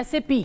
SAP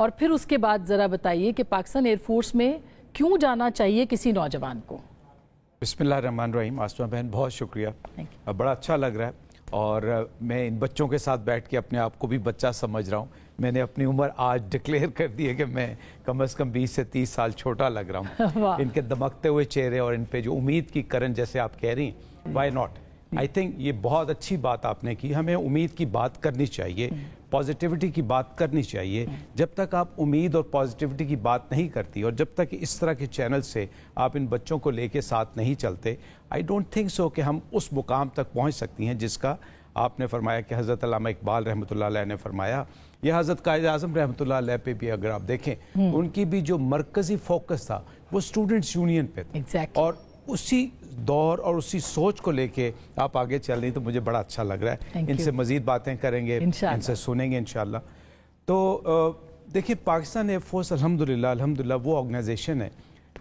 اور پھر اس کے بعد ذرا بتائیے کہ پاکستان ایئر فورس میں کیوں جانا چاہیے کسی نوجوان کو؟ بسم اللہ الرحمن الرحیم. آسما بہن بہت شکریہ, بڑا اچھا لگ رہا ہے, اور میں ان بچوں کے ساتھ بیٹھ کے اپنے آپ کو بھی بچہ سمجھ رہا ہوں. میں نے اپنی عمر آج ڈکلیئر کر دی ہے کہ میں کم از کم 20 سے 30 سال چھوٹا لگ رہا ہوں. ان کے دمکتے ہوئے چہرے اور ان پہ جو امید کی کرن جیسے آپ کہہ رہی ہیں, وائی ناٹ. آئی تھنک یہ بہت اچھی بات آپ نے کی. ہمیں امید کی بات کرنی چاہیے, پازیٹیوٹی کی بات کرنی چاہیے. جب تک آپ امید اور پازیٹیوٹی کی بات نہیں کرتی اور جب تک اس طرح کے چینل سے آپ ان بچوں کو لے کے ساتھ نہیں چلتے, آئی ڈونٹ تھنک سو کہ ہم اس مقام تک پہنچ سکتی ہیں جس کا آپ نے فرمایا کہ حضرت علامہ اقبال رحمۃ اللہ علیہ نے فرمایا. یہ حضرت قائد اعظم رحمۃ اللہ علیہ پہ بھی اگر آپ دیکھیں, ان کی بھی جو مرکزی فوکس تھا وہ اسٹوڈنٹس یونین پہ تھا, اور اسی دور اور اسی سوچ کو لے کے آپ آگے چل رہی ہیں. تو مجھے بڑا اچھا لگ رہا ہے. ان سے مزید باتیں کریں گے, ان سے سنیں گے انشاءاللہ. تو دیکھیے, پاکستان ایئر فورس الحمدللہ وہ آرگنائزیشن ہے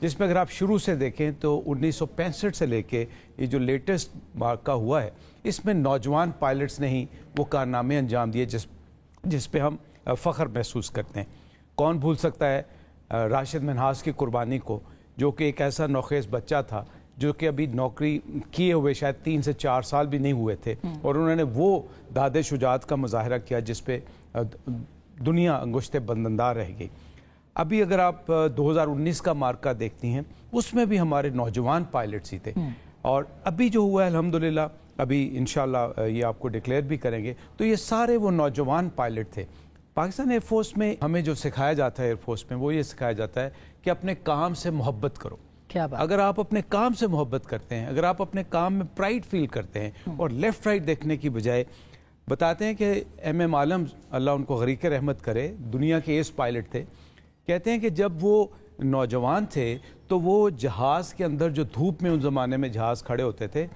جس میں اگر آپ شروع سے دیکھیں تو 1965 سے لے کے یہ جو لیٹسٹ واقعہ ہوا ہے, اس میں نوجوان پائلٹس نے ہی وہ کارنامے انجام دیے جس پہ ہم فخر محسوس کرتے ہیں. کون بھول سکتا ہے راشد منہاس کی قربانی کو, جو کہ ایک ایسا نوخیز بچہ تھا جو کہ ابھی نوکری کیے ہوئے شاید 3 سے 4 سال بھی نہیں ہوئے تھے, اور انہوں نے وہ داد شجاعت کا مظاہرہ کیا جس پہ دنیا انگشت بندندار رہ گئی. ابھی اگر آپ 2019 کا مارکہ دیکھتی ہیں, اس میں بھی ہمارے نوجوان پائلٹس ہی تھے. اور ابھی جو ہوا ہے الحمدللہ, ابھی انشاءاللہ یہ آپ کو ڈکلیئر بھی کریں گے, تو یہ سارے وہ نوجوان پائلٹ تھے. پاکستان ایئر فورس میں ہمیں جو سکھایا جاتا ہے ایئر فورس میں, وہ یہ سکھایا جاتا ہے کہ اپنے کام سے محبت کرو. اگر آپ اپنے کام سے محبت کرتے ہیں, اگر آپ اپنے کام میں پرائڈ فیل کرتے ہیں اور لیفٹ رائٹ دیکھنے کی بجائے, بتاتے ہیں کہ ایم عالم اللہ ان کو غریق رحمت کرے, دنیا کے ایس پائلٹ تھے, کہتے ہیں کہ جب وہ نوجوان تھے تو وہ جہاز کے اندر جو دھوپ میں ان زمانے میں جہاز کھڑے ہوتے تھے,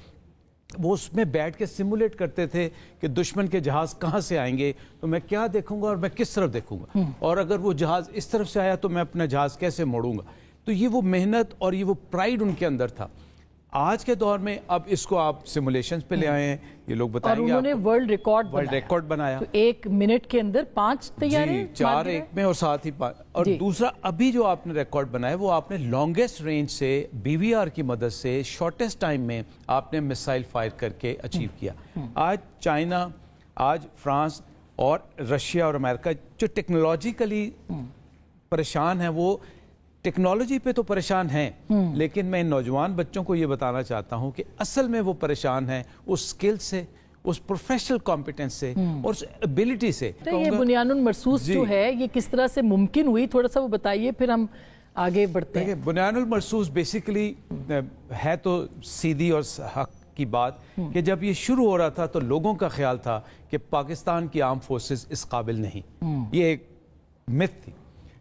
وہ اس میں بیٹھ کے سیمولیٹ کرتے تھے کہ دشمن کے جہاز کہاں سے آئیں گے تو میں کیا دیکھوں گا اور میں کس طرف دیکھوں گا, اور اگر وہ جہاز اس طرف سے آیا تو میں اپنا جہاز کیسے موڑوں گا. تو یہ وہ محنت اور یہ وہ پرائڈ ان کے اندر تھا. آج کے دور میں اب اس کو آپ سیمولیشنز پہ لے آئے ہیں, یہ لوگ بتائیں گے. اور انہوں نے ورلڈ ریکارڈ بنایا, تو 1 منٹ کے اندر 5 طیارے, 4 ایک میں اور ساتھ ہی 5. اور دوسرا ابھی جو آپ نے ریکارڈ بنایا وہ آپ نے لانگیسٹ رینج سے BVR کی مدد سے شارٹیسٹ ٹائم میں آپ نے میسائل فائر کر کے اچیو کیا. آج چائنا, آج فرانس اور رشیا اور امریکہ جو ٹیکنالوجیکلی پریشان ہیں, وہ ٹیکنالوجی پہ تو پریشان ہیں, لیکن میں ان نوجوان بچوں کو یہ بتانا چاہتا ہوں کہ اصل میں وہ پریشان ہیں اس سکل سے, اس پروفیشنل کمپیٹنس سے اور اس ایبیلٹی سے. تو یہ بنیان المرصوص جو ہے یہ کس طرح سے ممکن ہوئی, تھوڑا سا وہ بتائیے, پھر ہم آگے بڑھتے ہیں. بنیان المرصوص بیسیکلی ہے تو سیدھی اور حق کی بات کہ جب یہ شروع ہو رہا تھا تو لوگوں کا خیال تھا کہ پاکستان کی آرم فورسز اس قابل نہیں, یہ ایک مت تھی.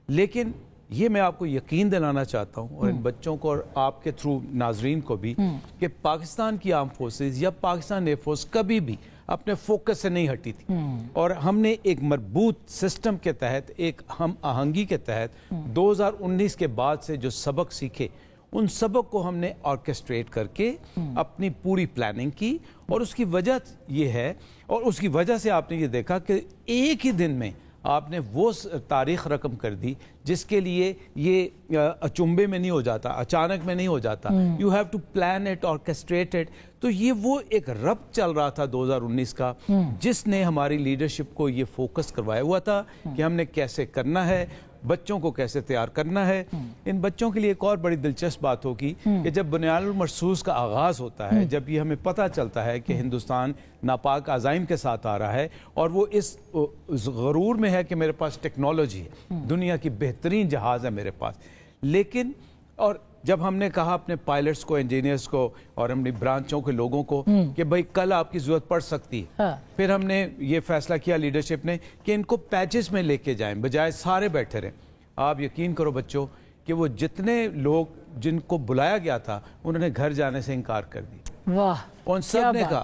لیکن یہ میں آپ کو یقین دلانا چاہتا ہوں اور ان بچوں کو اور آپ کے تھرو ناظرین کو بھی, کہ پاکستان کی آرم فورسز یا پاکستان ایئر فورس کبھی بھی اپنے فوکس سے نہیں ہٹی تھی, اور ہم نے ایک مربوط سسٹم کے تحت, ایک ہم آہنگی کے تحت 2019 کے بعد سے جو سبق سیکھے, ان سبق کو ہم نے آرکسٹریٹ کر کے اپنی پوری پلاننگ کی. اور اس کی وجہ یہ ہے, اور اس کی وجہ سے آپ نے یہ دیکھا کہ ایک ہی دن میں آپ نے وہ تاریخ رقم کر دی جس کے لیے یہ اچنبے میں نہیں ہو جاتا, اچانک میں نہیں ہو جاتا. You have to plan it, orchestrate it. تو یہ وہ ایک ربط چل رہا تھا 2019 کا, جس نے ہماری لیڈرشپ کو یہ فوکس کروایا ہوا تھا کہ ہم نے کیسے کرنا ہے, بچوں کو کیسے تیار کرنا ہے. ان بچوں کے لیے ایک اور بڑی دلچسپ بات ہوگی کہ جب بنیان المرصوص کا آغاز ہوتا ہے, جب یہ ہمیں پتہ چلتا ہے کہ ہندوستان ناپاک عزائم کے ساتھ آ رہا ہے اور وہ اس غرور میں ہے کہ میرے پاس ٹیکنالوجی ہے, دنیا کی بہترین جہاز ہے میرے پاس, لیکن اور جب ہم نے کہا اپنے پائلٹس کو, انجینئرز کو اور اپنی برانچوں کے لوگوں کو کہ بھائی کل آپ کی ضرورت پڑ سکتی ہے, پھر ہم نے یہ فیصلہ کیا لیڈرشپ نے کہ ان کو پیچز میں لے کے جائیں بجائے سارے بیٹھے رہیں. آپ یقین کرو بچوں کہ وہ جتنے لوگ جن کو بلایا گیا تھا انہوں نے گھر جانے سے انکار کر دی. واہ, ان سب نے کہا,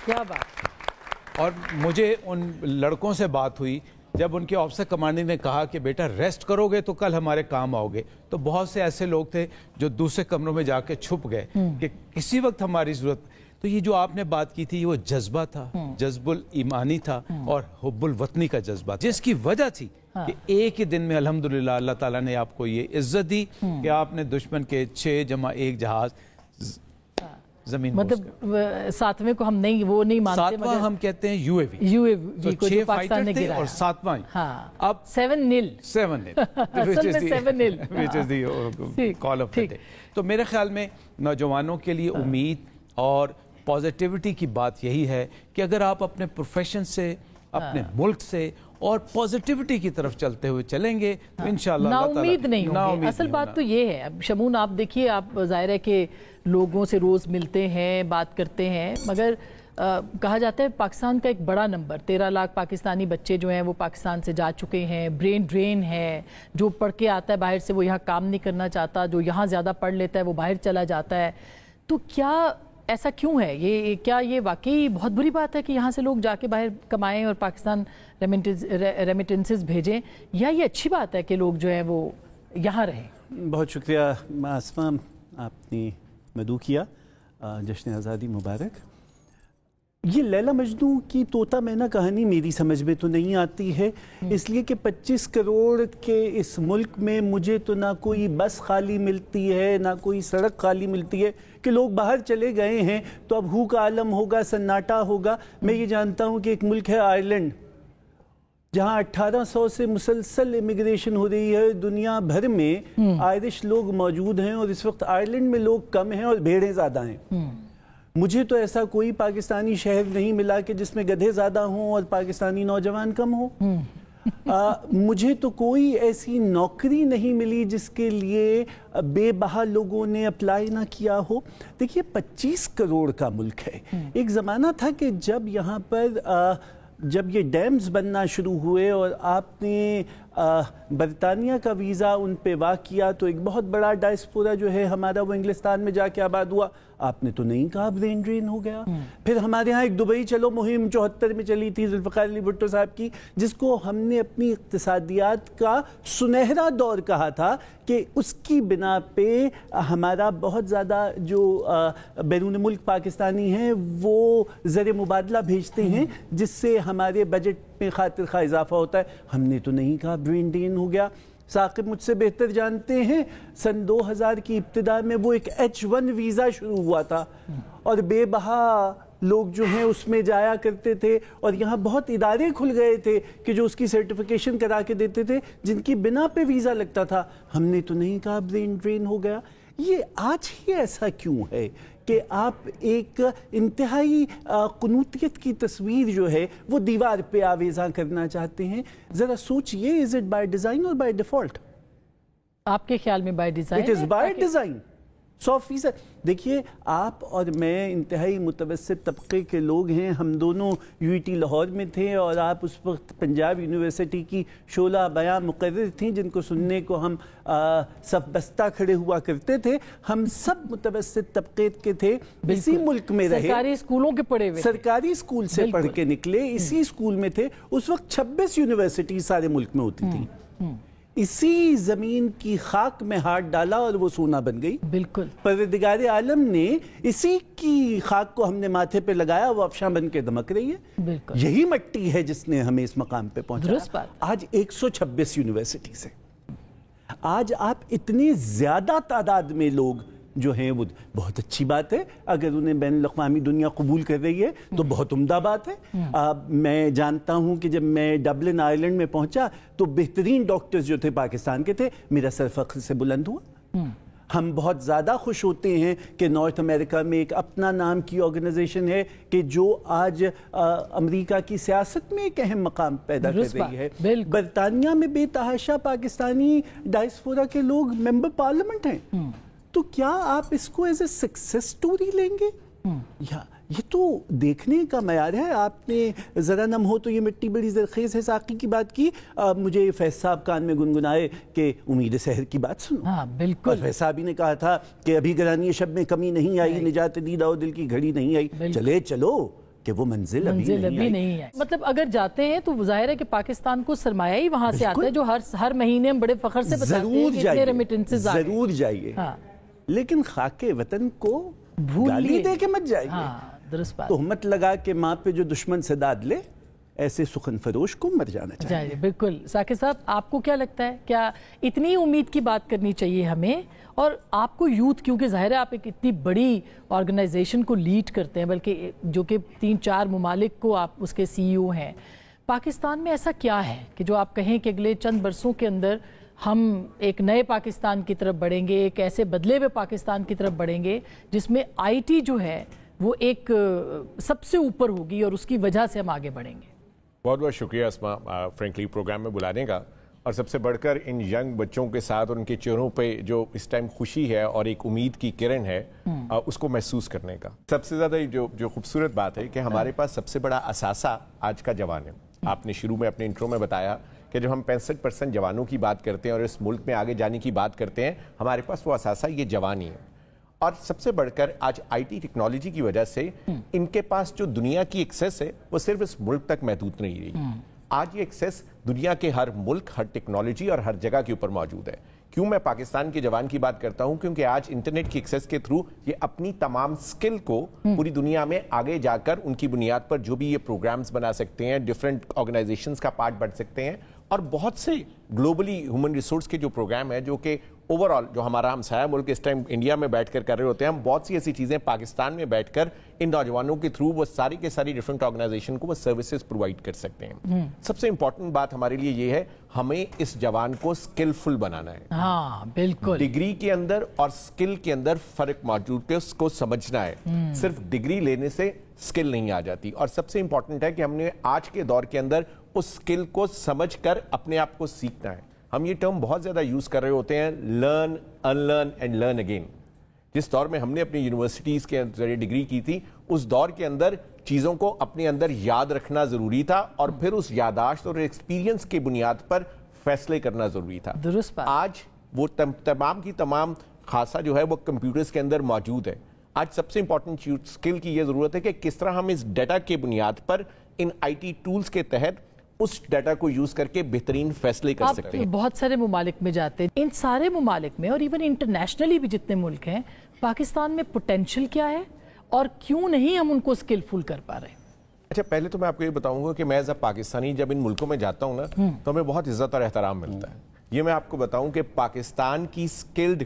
کیا بات. اور مجھے ان لڑکوں سے بات ہوئی جب ان کے آفیسر کمانڈنگ نے کہا کہ بیٹا ریسٹ کرو گے تو کل ہمارے کام آؤ گے, تو بہت سے ایسے لوگ تھے جو دوسرے کمروں میں جا کے چھپ گئے کہ کسی وقت ہماری ضرورت. تو یہ جو آپ نے بات کی تھی وہ جذبہ تھا, جذب الایمانی تھا اور حب الوطنی کا جذبہ, جس کی وجہ تھی کہ ایک ہی دن میں الحمدللہ اللہ تعالیٰ نے آپ کو یہ عزت دی کہ آپ نے دشمن کے 6+1 جہاز زمین, مطلب ساتویں کو ہم نہیں وہ نہیں مانتے, ساتواں ہم کہتے ہیں یو اے وی کو جو پاکستان نے گرایا, اور ساتواں اب 7-0 which is the call of the day. تو میرے خیال میں نوجوانوں کے لیے امید اور پازیٹیوٹی کی بات یہی ہے کہ اگر آپ اپنے پروفیشن سے, اپنے ملک سے اور پازیٹیوٹی کی طرف چلتے ہوئے چلیں گے تو انشاءاللہ نا امید نہیں ہوں گے. اصل بات تو یہ ہے. اب شمون آپ دیکھیے, آپ ظاہر ہے کہ لوگوں سے روز ملتے ہیں, بات کرتے ہیں, مگر کہا جاتا ہے پاکستان کا ایک بڑا نمبر 13 لاکھ پاکستانی بچے جو ہیں وہ پاکستان سے جا چکے ہیں. برین ڈرین ہے, جو پڑھ کے آتا ہے باہر سے وہ یہاں کام نہیں کرنا چاہتا, جو یہاں زیادہ پڑھ لیتا ہے وہ باہر چلا جاتا ہے. تو کیا ایسا کیوں ہے؟ کیا یہ واقعی بہت بری بات ہے کہ یہاں سے لوگ جا کے باہر کمائیں اور پاکستان ریمیٹنسز بھیجیں, یا یہ اچھی بات ہے کہ لوگ جو ہیں وہ یہاں رہیں؟ بہت شکریہ آسماں, آپ نے مدعو کیا, جشن آزادی مبارک. یہ لیلا مجنو کی طوطا مینا کہانی میری سمجھ میں تو نہیں آتی ہے, اس لیے کہ 25 کروڑ کے اس ملک میں مجھے تو نہ کوئی بس خالی ملتی ہے, نہ کوئی سڑک خالی ملتی ہے کہ لوگ باہر چلے گئے ہیں تو اب ہو کا عالم ہوگا, سناٹا ہوگا. میں یہ جانتا ہوں کہ ایک ملک ہے آئرلینڈ, جہاں 1800 سے مسلسل امیگریشن ہو رہی ہے. دنیا بھر میں آئرش لوگ موجود ہیں اور اس وقت آئرلینڈ میں لوگ کم ہیں اور بھیڑیں زیادہ ہیں. مجھے تو ایسا کوئی پاکستانی شہر نہیں ملا کہ جس میں گدھے زیادہ ہوں اور پاکستانی نوجوان کم ہوں. مجھے تو کوئی ایسی نوکری نہیں ملی جس کے لیے بے بہا لوگوں نے اپلائی نہ کیا ہو. دیکھیے 25 کروڑ کا ملک ہے. ایک زمانہ تھا کہ جب یہاں پر جب یہ ڈیمز بننا شروع ہوئے اور آپ نے برطانیہ کا ویزا ان پہ واقع کیا تو ایک بہت بڑا ڈائسپورا جو ہے ہمارا وہ انگلستان میں جا کے آباد ہوا. آپ نے تو نہیں کہا برین ڈرین ہو گیا. پھر ہمارے ہاں ایک دبئی چلو مہم 74 میں چلی تھی ذوالفقار علی بھٹو صاحب کی, جس کو ہم نے اپنی اقتصادیات کا سنہرا دور کہا تھا کہ اس کی بنا پہ ہمارا بہت زیادہ جو بیرون ملک پاکستانی ہیں وہ زر مبادلہ بھیجتے ہیں جس سے ہمارے بجٹ میں خاطر خواہ اضافہ ہوتا ہے. ہم نے تو نہیں کہا برین ڈرین ہو گیا. ثاقب مجھ سے بہتر جانتے ہیں, سن 2000 کی ابتدا میں وہ ایک H1 ویزا شروع ہوا تھا اور بے بہا لوگ جو ہیں اس میں جایا کرتے تھے, اور یہاں بہت ادارے کھل گئے تھے کہ جو اس کی سرٹیفیکیشن کرا کے دیتے تھے جن کی بنا پہ ویزا لگتا تھا. ہم نے تو نہیں کہا برین ڈرین ہو گیا. یہ آج ہی ایسا کیوں ہے کہ آپ ایک انتہائی قنوطیت کی تصویر جو ہے وہ دیوار پہ آویزاں کرنا چاہتے ہیں؟ ذرا سوچئے, از اٹ بائی ڈیزائن اور بائی ڈیفالٹ؟ آپ کے خیال میں by design? It is by design 100%. دیکھیے آپ اور میں انتہائی متوسط طبقے کے لوگ ہیں, ہم دونوں UET لاہور میں تھے اور آپ اس وقت پنجاب یونیورسٹی کی شعلہ بیاں مقرر تھیں جن کو سننے کو ہم صف بستہ کھڑے ہوا کرتے تھے. ہم سب متوسط طبقے کے تھے, اسی ملک میں رہے, سرکاری اسکولوں کے پڑھے ہوئے, سرکاری اسکول سے پڑھ کے نکلے, اسی اسکول میں تھے. اس وقت 26 یونیورسٹی سارے ملک میں ہوتی تھیں. اسی زمین کی خاک میں ہاتھ ڈالا اور وہ سونا بن گئی. بالکل. پروردگار عالم نے اسی کی خاک کو ہم نے ماتھے پہ لگایا, وہ افشاں بن کے دمک رہی ہے. بالکل. یہی مٹی ہے جس نے ہمیں اس مقام پہ پہنچایا. آج 126 یونیورسٹی سے, آج آپ اتنی زیادہ تعداد میں لوگ جو ہیں وہ بہت اچھی بات ہے. اگر انہیں بین الاقوامی دنیا قبول کر رہی ہے تو بہت عمدہ بات ہے. میں جانتا ہوں کہ جب میں ڈبلن آئرلینڈ میں پہنچا تو بہترین ڈاکٹرز جو تھے پاکستان کے تھے, میرا سر فخر سے بلند ہوا. ہم بہت زیادہ خوش ہوتے ہیں کہ نارتھ امریکہ میں ایک اپنا نام کی آرگنائزیشن ہے کہ جو آج امریکہ کی سیاست میں ایک اہم مقام پیدا کر رہی ہے. برطانیہ میں بے تحاشا پاکستانی ڈائسپورا کے لوگ ممبر پارلیمنٹ ہیں. تو کیا آپ اس کو ایز اے سکسیس سٹوری لیں گے؟ یہ تو دیکھنے کا معیار ہے. آپ نے ذرا نم ہو تو یہ مٹی بڑی زرخیز ہے ساقی کی بات کی. مجھے فیض صاحب کان میں گنگنائے کہ امید سحر کی بات سنو. ہاں بالکل. اور فیض صاحب ہی نے کہا تھا کہ ابھی گرانی شب میں کمی نہیں آئی, نجات دیدہ و دل کی گھڑی نہیں آئی. چلے چلو کہ وہ منزل ابھی نہیں آئی. مطلب اگر جاتے ہیں تو ظاہر ہے کہ پاکستان کو سرمایہ ہی وہاں سے آتا ہے جو ہر مہینے ہم بڑے فخر سے بتاتے ہیں کہ اتنے ریمیٹنسز آ رہے ہیں. ضرور جائیے, لیکن خاک وطن کو گالی دے کے مت جائیں گے. ہاں درست بات. تہمت لگا کے ماں پہ جو دشمن سے داد لے, ایسے سخن فروش کو مر جانا چاہیے. بالکل. ثاقب صاحب آپ کو کیا لگتا ہے, کیا اتنی امید کی بات کرنی چاہیے ہمیں؟ اور آپ کو یوتھ, کیونکہ ظاہر ہے آپ ایک اتنی بڑی آرگنائزیشن کو لیڈ کرتے ہیں, بلکہ جو کہ 3-4 ممالک کو آپ اس کے سی ای او ہیں, پاکستان میں ایسا کیا ہے کہ جو آپ کہیں کہ اگلے چند برسوں کے اندر ہم ایک نئے پاکستان کی طرف بڑھیں گے, ایک ایسے بدلے ہوئے پاکستان کی طرف بڑھیں گے جس میں آئی ٹی جو ہے وہ ایک سب سے اوپر ہوگی اور اس کی وجہ سے ہم آگے بڑھیں گے؟ بہت بہت شکریہ اسما فرینکلی پروگرام میں بلانے کا, اور سب سے بڑھ کر ان ینگ بچوں کے ساتھ اور ان کے چہروں پہ جو اس ٹائم خوشی ہے اور ایک امید کی کرن ہے اس کو محسوس کرنے کا. سب سے زیادہ جو خوبصورت بات ہے کہ ہمارے پاس سب سے بڑا اثاثہ آج کا جوان ہے. آپ نے شروع میں اپنے انٹرو میں بتایا کہ جب ہم 65% جوانوں کی بات کرتے ہیں اور اس ملک میں آگے جانے کی بات کرتے ہیں, ہمارے پاس وہ اثاثہ یہ جوان ہی ہے. اور سب سے بڑھ کر آج آئی ٹی ٹیکنالوجی کی وجہ سے ان کے پاس جو دنیا کی ایکسیس ہے وہ صرف اس ملک تک محدود نہیں رہی. آج یہ ایکسیس دنیا کے ہر ملک, ہر ٹیکنالوجی اور ہر جگہ کے اوپر موجود ہے. کیوں میں پاکستان کے جوان کی بات کرتا ہوں؟ کیونکہ آج انٹرنیٹ کی ایکسیس کے تھرو یہ اپنی تمام سکل کو پوری دنیا میں آگے جا کر ان کی بنیاد پر جو بھی یہ پروگرامز بنا سکتے ہیں, ڈیفرنٹ آرگنائزیشنز کا پارٹ بن سکتے ہیں, اور بہت سے گلوبلی ہیومن ریسورس کے جو پروگرام ہے جو کہ اوور آل جو ہمارا ہمسایہ ملک اس ٹائم انڈیا میں بیٹھ کر رہے ہوتے ہیں, ہم بہت سی ایسی چیزیں پاکستان میں بیٹھ کر ان نوجوانوں کے تھرو وہ ساری کے ساری ڈفرنٹ آرگنائزیشن کو وہ سروسز پرووائڈ کر سکتے ہیں. سب سے امپورٹنٹ بات ہمارے لیے یہ ہے, ہمیں اس جوان کو اسکلفل بنانا ہے. ہاں بالکل. ڈگری کے اندر اور اسکل کے اندر فرق موجود ہے, اس کو سمجھنا ہے. صرف ڈگری لینے سے اسکل نہیں آ جاتی. اور سب سے امپورٹنٹ ہے کہ ہم نے آج کے دور کے اندر اس اسکل کو سمجھ کر اپنے آپ کو سیکھنا ہے. ہم یہ ٹرم بہت زیادہ یوز کر رہے ہوتے ہیں, learn, in learn and learn again. جس دور میں ہم نے اپنی یونیورسٹیز کے ذریعے ڈگری کی تھی, اس دور کے اندر چیزوں کو اپنے اندر یاد رکھنا ضروری تھا اور پھر اس یاداشت اور ایکسپیرینس کی بنیاد پر فیصلے کرنا ضروری تھا. درست بات. آج وہ تمام کی تمام خاصہ جو ہے وہ کمپیوٹرز کے اندر موجود ہے. آج سب سے امپورٹنٹ اسکل کی یہ ضرورت ہے کہ کس طرح ہم اس ڈیٹا کے بنیاد پر ان آئی ٹی ٹولز کے تحت اس ڈیٹا کو یوز کر کے بہترین فیصلے کر سکتے ہیں. بہت سارے ممالک میں جاتے ہیں, ان سارے ممالک میں اور ایون انٹرنیشنلی بھی جتنے ملک ہیں, پاکستان میں پوٹینشل کیا ہے اور کیوں نہیں ہم ان کو اسکلفل کر پا رہے ہیں؟ اچھا, پہلے تو میں آپ کو یہ بتاؤں گا کہ میں ایز اے پاکستانی جب ان ملکوں میں جاتا ہوں نا تو ہمیں بہت عزت اور احترام ملتا ہے. یہ میں آپ کو بتاؤں کہ پاکستان کی اسکلڈ,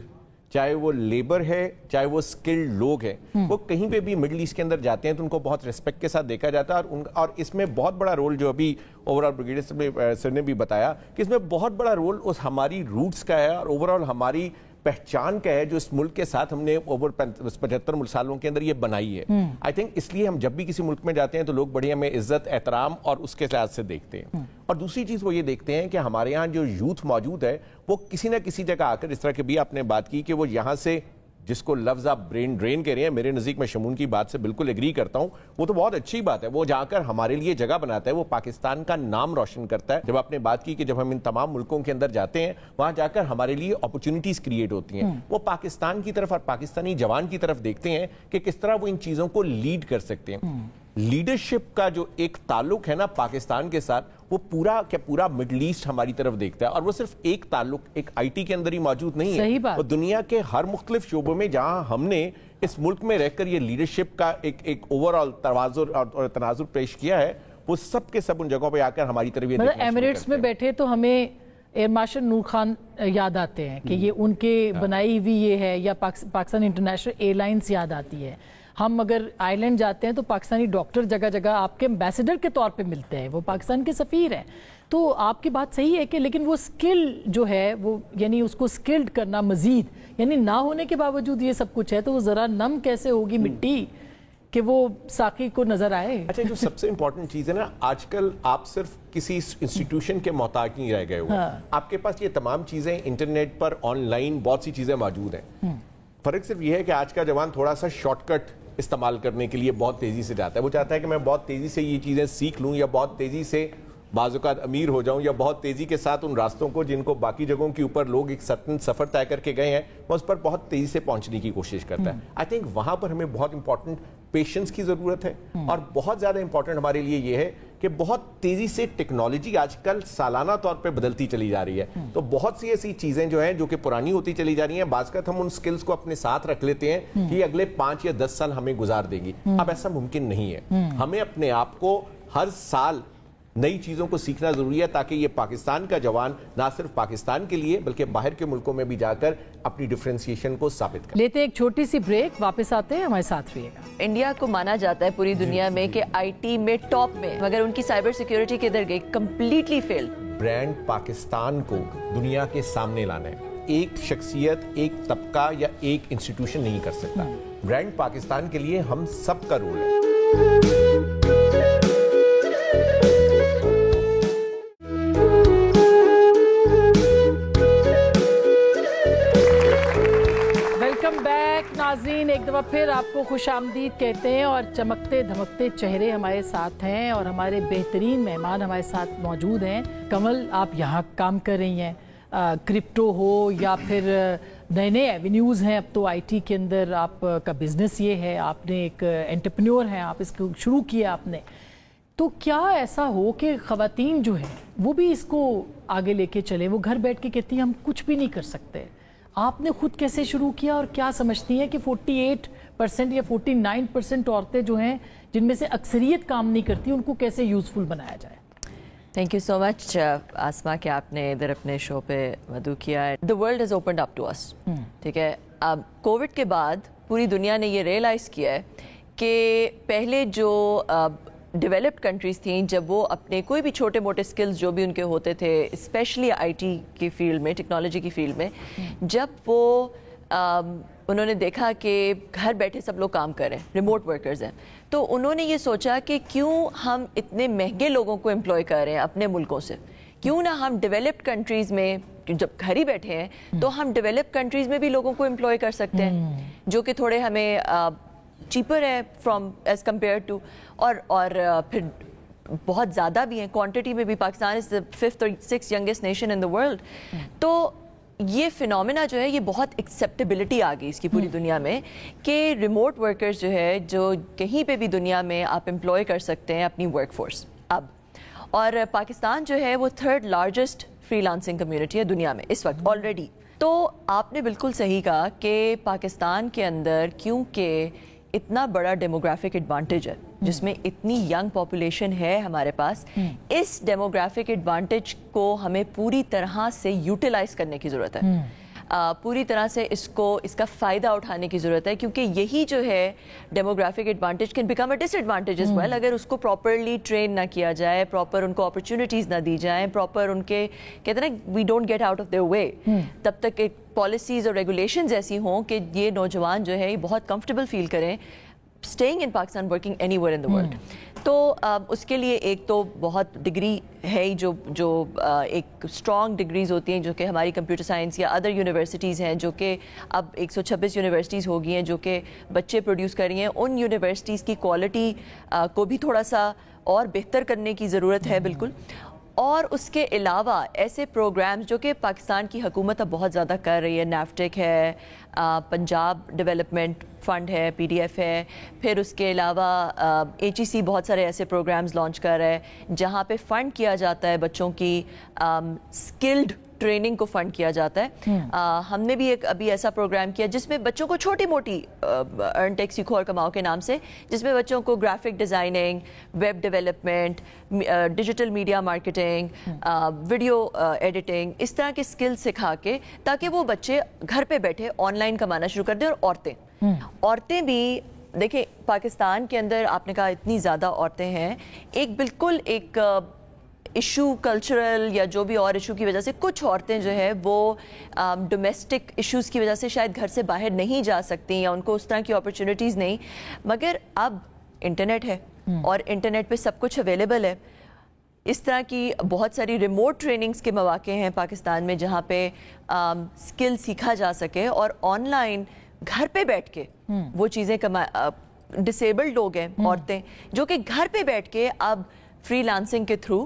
چاہے وہ لیبر ہے چاہے وہ اسکلڈ لوگ ہیں, وہ کہیں پہ بھی مڈل ایسٹ کے اندر جاتے ہیں تو ان کو بہت ریسپیکٹ کے ساتھ دیکھا جاتا ہے. اور اس میں بہت بڑا رول جو ابھی اوور آل بریگیڈیئر سر نے بھی بتایا کہ اس میں بہت بڑا رول اس ہماری روٹس کا ہے اور اوور آل ہماری پہچان کا ہے جو اس ملک کے ساتھ ہم نے اوور 75 سالوں کے اندر یہ بنائی ہے. آئی تھنک اس لیے ہم جب بھی کسی ملک میں جاتے ہیں تو لوگ بڑی ہمیں عزت, احترام اور اس کے لحاظ سے دیکھتے ہیں. اور دوسری چیز وہ یہ دیکھتے ہیں کہ ہمارے یہاں جو یوتھ موجود ہے وہ کسی نہ کسی جگہ آ کر, اس طرح کے بھی آپ نے بات کی کہ وہ یہاں سے جس کو لفظ آپ برین ڈرین کہہ رہے ہیں, میرے نزدیک میں شمون کی بات سے بالکل ایگری کرتا ہوں. وہ تو بہت اچھی بات ہے, وہ جا کر ہمارے لیے جگہ بناتا ہے, وہ پاکستان کا نام روشن کرتا ہے. جب آپ نے بات کی کہ جب ہم ان تمام ملکوں کے اندر جاتے ہیں وہاں جا کر ہمارے لیے اپرچونٹیز کریٹ ہوتی ہیں, وہ پاکستان کی طرف اور پاکستانی جوان کی طرف دیکھتے ہیں کہ کس طرح وہ ان چیزوں کو لیڈ کر سکتے ہیں. لیڈرشپ کا جو ایک تعلق ہے نا پاکستان کے ساتھ, وہ پورا کہ پورا مڈل ایسٹ ہماری طرف دیکھتا ہے. اور وہ صرف ایک تعلق ایک آئی ٹی کے اندر ہی موجود نہیں ہے, وہ دنیا کے ہر مختلف شعبوں میں جہاں ہم نے اس ملک میں رہ کر یہ لیڈرشپ کا ایک اوور آل توازن اور تناظر پیش کیا ہے, وہ سب کے سب ان جگہوں پہ آ کر ہماری طرف یہ مطلب ایمریٹس میں بیٹھے تو ہمیں ایئر مارشل نور خان یاد آتے ہیں کہ یہ ان کے بنائی ہوئی یہ ہے, یا پاکستان انٹرنیشنل ایئر لائنس یاد آتی ہے. ہم اگر آئرلینڈ جاتے ہیں تو پاکستانی ڈاکٹر جگہ جگہ آپ کے ایمبیسڈر کے طور پہ ملتے ہیں, وہ پاکستان کے سفیر ہیں. تو آپ کی بات صحیح ہے کہ لیکن وہ سکل جو ہے وہ یعنی اس کو سکلڈ کرنا مزید, یعنی نہ ہونے کے باوجود یہ سب کچھ ہے تو وہ ذرا نم کیسے ہوگی مٹی کہ وہ ساقی کو نظر آئے. اچھا, جو سب سے امپورٹنٹ چیز ہے نا, آج کل آپ صرف کسی انسٹیٹیوشن کے محتاج نہیں رہ گئے ہو, آپ کے پاس یہ تمام چیزیں انٹرنیٹ پر آن لائن بہت سی چیزیں موجود ہیں. فرق صرف یہ ہے کہ آج کا جوان تھوڑا سا شارٹ کٹ استعمال کرنے کے لیے بہت تیزی سے جاتا ہے. وہ چاہتا ہے کہ میں بہت تیزی سے یہ چیزیں سیکھ لوں, یا بہت تیزی سے بعض اوقات امیر ہو جاؤں, یا بہت تیزی کے ساتھ ان راستوں کو جن کو باقی جگہوں کے اوپر لوگ ایک سرٹن سفر طے کر کے گئے ہیں, وہ اس پر بہت تیزی سے پہنچنے کی کوشش کرتا ہے. آئی تھنک وہاں پر ہمیں بہت امپورٹنٹ پیشنس کی ضرورت ہے, اور بہت زیادہ امپورٹنٹ ہمارے لیے یہ ہے کہ بہت تیزی سے ٹیکنالوجی آج کل سالانہ طور پہ بدلتی چلی جا رہی ہے, تو بہت سی ایسی چیزیں جو ہیں جو کہ پرانی ہوتی چلی جا رہی ہیں, بعض اوقات ہم ان سکلز کو اپنے ساتھ رکھ لیتے ہیں کہ اگلے 5 یا 10 سال ہمیں گزار دے گی. اب ایسا ممکن نہیں ہے. ہمیں اپنے آپ کو ہر سال نئی چیزوں کو سیکھنا ضروری ہے تاکہ یہ پاکستان کا جوان نہ صرف پاکستان کے لیے بلکہ باہر کے ملکوں میں بھی جا کر اپنی ڈیفرینسیشن کو ثابت کرے. لیتے ایک چھوٹی سی بریک, واپس آتے ہیں, ہمارے ساتھ رہیے گا. انڈیا کو مانا جاتا ہے پوری دنیا میں کہ آئی ٹی میں ٹاپ میں, مگر ان کی سائبر سیکیورٹی کدھر گئی؟ کمپلیٹلی فیل. برانڈ پاکستان کو دنیا کے سامنے لانا ہے. ایک شخصیت, ایک طبقہ یا ایک انسٹیٹیوشن نہیں کر سکتا. برانڈ پاکستان کے لیے ہم سب کا رول ہے. ناظرین, ایک دفعہ پھر آپ کو خوش آمدید کہتے ہیں اور چمکتے دھمکتے چہرے ہمارے ساتھ ہیں اور ہمارے بہترین مہمان ہمارے ساتھ موجود ہیں. کمل, آپ یہاں کام کر رہی ہیں, کرپٹو ہو یا پھر نئے نئے ایونیوز ہیں, اب تو آئی ٹی کے اندر آپ کا بزنس یہ ہے, آپ نے ایک انٹرپرینور ہیں, آپ اس کو شروع کیا آپ نے. تو کیا ایسا ہو کہ خواتین جو ہیں وہ بھی اس کو آگے لے کے چلیں؟ وہ گھر بیٹھ کے کہتی ہیں ہم کچھ بھی نہیں کر سکتے. آپ نے خود کیسے شروع کیا اور کیا سمجھتی ہیں کہ 48% یا 49% عورتیں جو ہیں جن میں سے اکثریت کام نہیں کرتی, ان کو کیسے یوزفل بنایا جائے؟ تھینک یو سو مچ آسما کہ آپ نے ادھر اپنے شو پہ مدعو کیا ہے. The world has opened up to us. ٹھیک ہے, اب کووڈ کے بعد پوری دنیا نے یہ ریئلائز کیا ہے کہ پہلے جو ڈیولپڈ کنٹریز تھیں, جب وہ اپنے کوئی بھی چھوٹے موٹے سکلز جو بھی ان کے ہوتے تھے, اسپیشلی آئی ٹی کی فیلڈ میں, ٹیکنالوجی کی فیلڈ میں, جب وہ انہوں نے دیکھا کہ گھر بیٹھے سب لوگ کام کر رہے ہیں, ریموٹ ورکرز ہیں, تو انہوں نے یہ سوچا کہ کیوں ہم اتنے مہنگے لوگوں کو امپلوائے کر رہے ہیں اپنے ملکوں سے, کیوں نہ ہم ڈیولپڈ کنٹریز میں جب گھر ہی بیٹھے ہیں تو ہم ڈیولپڈ کنٹریز میں بھی لوگوں کو امپلوائے کر سکتے ہیں جو کہ تھوڑے ہمیں چیپر ہے فرام ایز کمپیئر ٹو, اور پھر بہت زیادہ بھی ہیں کوانٹٹی میں بھی. پاکستان از دا 5th or 6th youngest nation in the world. تو یہ فینومینا جو ہے یہ بہت ایکسیپٹیبلٹی آ گئی اس کی پوری دنیا میں کہ ریموٹ ورکرز جو ہے جو کہیں پہ بھی دنیا میں آپ امپلوائے کر سکتے ہیں اپنی ورک فورس اب. اور پاکستان جو ہے وہ 3rd largest free lancing community ہے دنیا میں اس وقت آلریڈی. تو آپ نے بالکل صحیح کہا کہ پاکستان کے اندر کیونکہ اتنا بڑا ڈیموگرافک ایڈوانٹیج ہے جس میں اتنی ینگ پاپولیشن ہے ہمارے پاس, اس ڈیموگرافک ایڈوانٹیج کو ہمیں پوری طرح سے یوٹیلائز کرنے کی ضرورت ہے, پوری طرح سے اس کا فائدہ اٹھانے کی ضرورت ہے, کیونکہ یہی جو ہے demographic advantage can become a disadvantage as well اگر اس کو پراپرلی ٹرین نہ کیا جائے, پراپر ان کو اپرچونیٹیز نہ دی جائیں, پراپر ان کے کہتے ہیں نا we don't get out of their way, تب تک ایک پالیسیز اور ریگولیشنز ایسی ہوں کہ یہ نوجوان جو ہے یہ بہت کمفرٹیبل فیل کریں staying in Pakistan working any where in the world. تو اس کے لیے ایک تو بہت ڈگری ہے جو ایک اسٹرانگ ڈگریز ہوتی ہیں جو کہ ہماری کمپیوٹر سائنس یا ادر یونیورسٹیز ہیں جو کہ اب 126 یونیورسٹیز ہو گئی ہیں جو کہ بچے پروڈیوس کر رہی ہیں. ان یونیورسٹیز کی کوالٹی کو بھی تھوڑا سا اور بہتر کرنے کی ضرورت ہے بالکل. اور اس کے علاوہ ایسے پروگرامز جو کہ پاکستان کی حکومت اب بہت زیادہ کر رہی ہے, نیفٹیک ہے, پنجاب ڈیولپمنٹ فنڈ ہے, پی ڈی ایف ہے, پھر اس کے علاوہ ایچ ای سی بہت سارے ایسے پروگرامز لانچ کر رہا ہے جہاں پہ فنڈ کیا جاتا ہے بچوں کی اسکلڈ ٹریننگ کو فنڈ کیا جاتا ہے. ہم نے بھی ایک ابھی ایسا پروگرام کیا جس میں بچوں کو چھوٹی موٹی ارن ٹیک سیکھو اور کماؤ کے نام سے, جس میں بچوں کو graphic designing, web development, digital media marketing, video editing, اس طرح کے سکل سکھا کے تاکہ وہ بچے گھر پہ بیٹھے آن لائن کمانا شروع کر دیں. اور عورتیں بھی دیکھیں پاکستان کے اندر آپ نے کہا اتنی زیادہ عورتیں ہیں, ایک بالکل ایک ایشو کلچرل یا جو بھی اور ایشو کی وجہ سے کچھ عورتیں جو ہے وہ ڈومیسٹک ایشوز کی وجہ سے شاید گھر سے باہر نہیں جا سکتی یا ان کو اس طرح کی اپرچونیٹیز نہیں, مگر اب انٹرنیٹ ہے اور انٹرنیٹ پہ سب کچھ اویلیبل ہے. اس طرح کی بہت ساری ریموٹ ٹریننگز کے مواقع ہیں پاکستان میں جہاں پہ اسکل سیکھا جا سکے اور آن لائن گھر پہ بیٹھ کے وہ چیزیں ڈسیبلڈ لوگ ہیں عورتیں جو کہ گھر پہ بیٹھ کے اب فری لانسنگ کے تھرو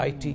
IT,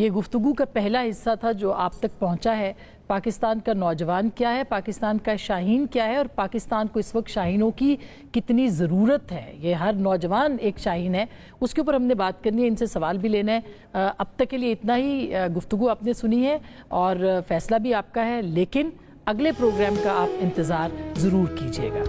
یہ گفتگو کا پہلا حصہ تھا جو آپ تک پہنچا ہے. پاکستان کا نوجوان کیا ہے, پاکستان کا شاہین کیا ہے, اور پاکستان کو اس وقت شاہینوں کی کتنی ضرورت ہے. یہ ہر نوجوان ایک شاہین ہے, اس کے اوپر ہم نے بات کرنی ہے, ان سے سوال بھی لینا ہے. اب تک کے لیے اتنا ہی. گفتگو آپ نے سنی ہے اور فیصلہ بھی آپ کا ہے, لیکن اگلے پروگرام کا آپ انتظار ضرور کیجیے گا.